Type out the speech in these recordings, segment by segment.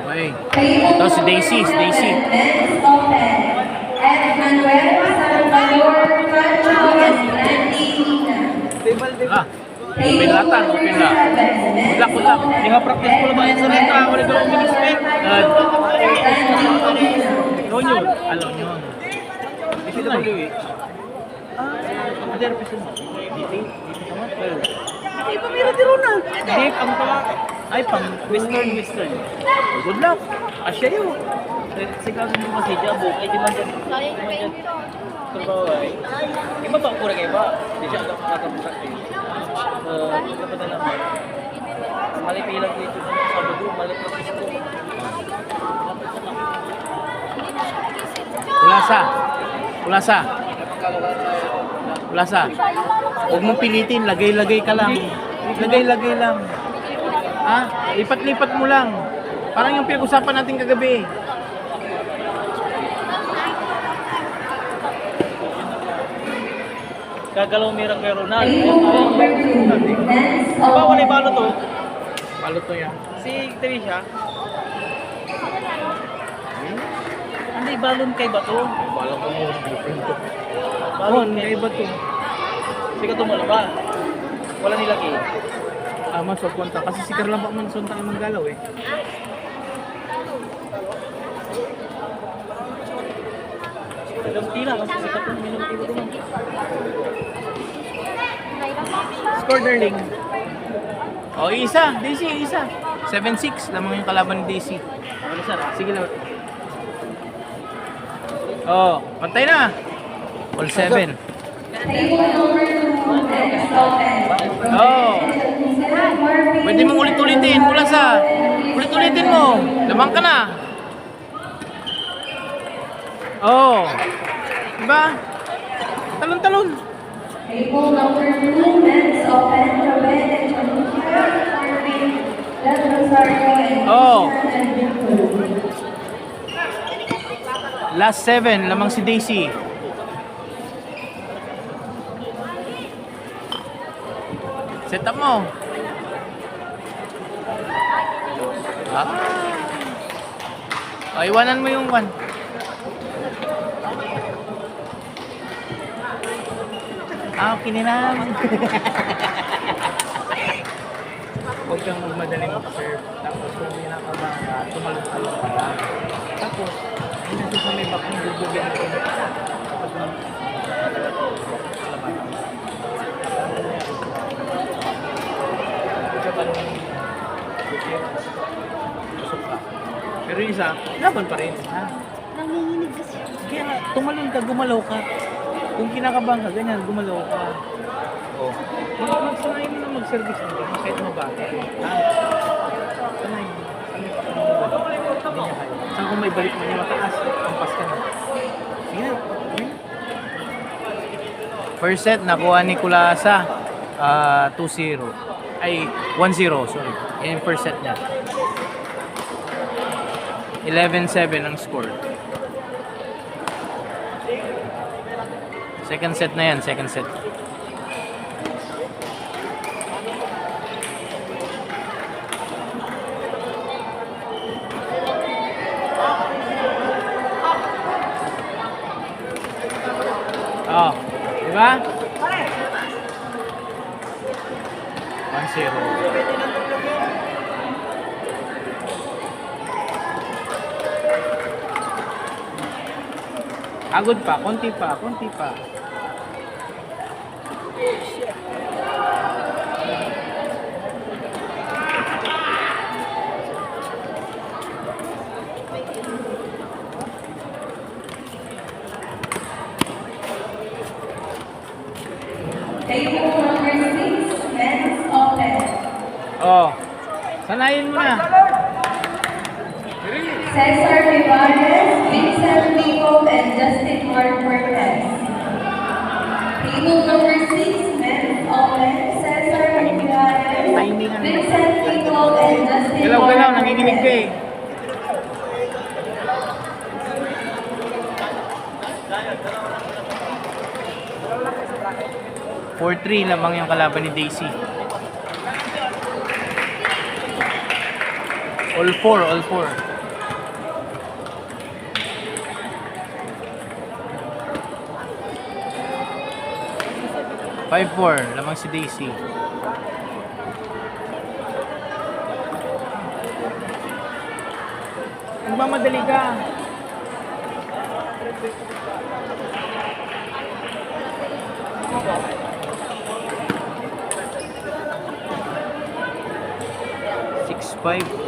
Okay. Ito si Daisy. Si Daisy. Men's Open. And Manuel Salvador Cacho and Randy Lina. Ah. Open latan. Open la. Kulak, kulak. Di nga practice ko lang yan sa letra. Wala ko lang minusmate. Yun. Alam nyo. DPWH. Ada represent mo? DP? Ay, pamira di ron na. Hindi, ang pala. Ay, pang western. Good luck. Asya yun. Sigaw mo kasi jabo. Ay, di man dyan. Trabaho ay. Iba ba? Pura kayo ba? Di siya ako nakakabukat eh. Kapag na naman. Malipilang ko ito sa Sabado. Malipilang ko. Kulasa. Huwag mong pilitin, lagay-lagay ka lang. Lagay-lagay lang. Ha? Lipat-lipat mo lang. Parang yung pinag-usapan natin kagabi. Gagalaw mirang kay Ronald. Men's Ba, wala yung balo to? Palo to yan. Si Trisha. Hindi, balon kay ba to? Balang ko mo. Balon Kaya kay iba to. Sige tumala ba? Wala nilaki. Mas wag kwanta. Kasi si Carla pa man sunta ang manggalaw eh. Dagang tila kasi sikat ng minum tila doon. Score, darling. Oh, Daisy, isa. 7-6. Lamang yung kalaban ni Daisy. Ano sir? Sige lang. Oh, pantay na. All 7. Table number 2, Men's Open. Oh. Pwede mong ulit-ulitin. Ulit-ulitin mo. Lamang ka na. Oh. Diba? Talon-talon. Table number 2, Men's Open. Robin and Janucia, Marvin, Del Rosario, and Oh. Christian and Victor. Last 7. Lamang si Daisy. Set up mo. Iwanan mo yung one. Kininam. Huwag kang magmadali mag-serve. Tapos kung may nakabanga, tumalong-talong ka lang. Tapos, ay nandun sa may back ng bubugin ito. Pero yung isa, laban pa rin. Ha? Nanginginig kasi. Kaya nga, tumalon ka, gumalaw ka. Kung kinakabahan ka, ganyan, gumalaw ka. Oh. Sanayin mo na mag-service mo kahit mabata. Ha? Sanayin mo. Hindi niya kaya. Saan kung may balik mo niya mataas, kampas ka na. Sige na. First set, nakuha ni Kulasa. 2-0. Ay, 1-0, sorry. Yan yung first set niya. 11-7 ang score. Second set na yan, second set. Oh, di ba? 1-0. Agod pa, konti pa. Table number 6, Men's Open. Oh, sanayin mo na. Cesar Vivares, Vincent Pico, and Justin Marquez. Table number 6, Men's Open. Cesar Vivares, Vincent Pico, and Justin Galaw-galaw, nanginginig ka eh. 4-3 lamang yung kalaban ni Daisy. All 4. 5-4, lamang si Daisy. Nagmamadali ka. Six, 5.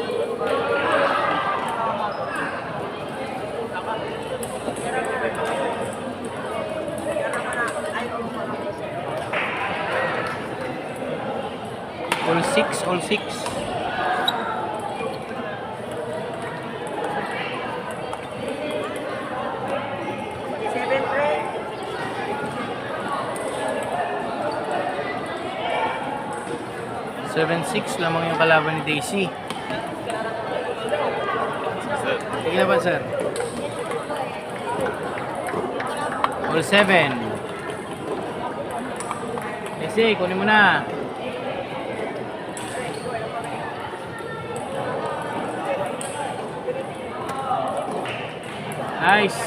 All 6, all 6. Seven, 6 lamang yung kalaban ni Daisy. Sige na ba, sir? All 7. Daisy, kunin mo na. Nice.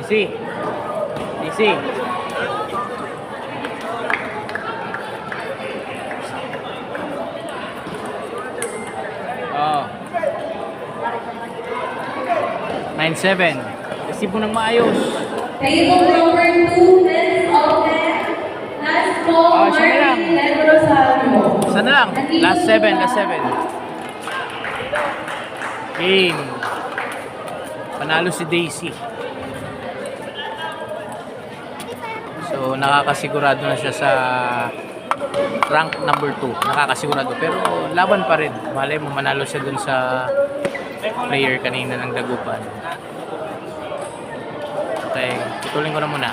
Daisy. Daisy. Oh. 9-7. Kasi po nang maayos. Table number 2, men's open. Last call, Siya na lang. Marvin and Rosario. Sana lang. Last 7, last 7. Game. Panalo si Daisy. So, nakakasigurado na siya sa rank number 2. Nakakasigurado. Pero, laban pa rin. Malay mo, manalo siya dun sa player kanina ng Dagupan. Okay, putulin ko na muna.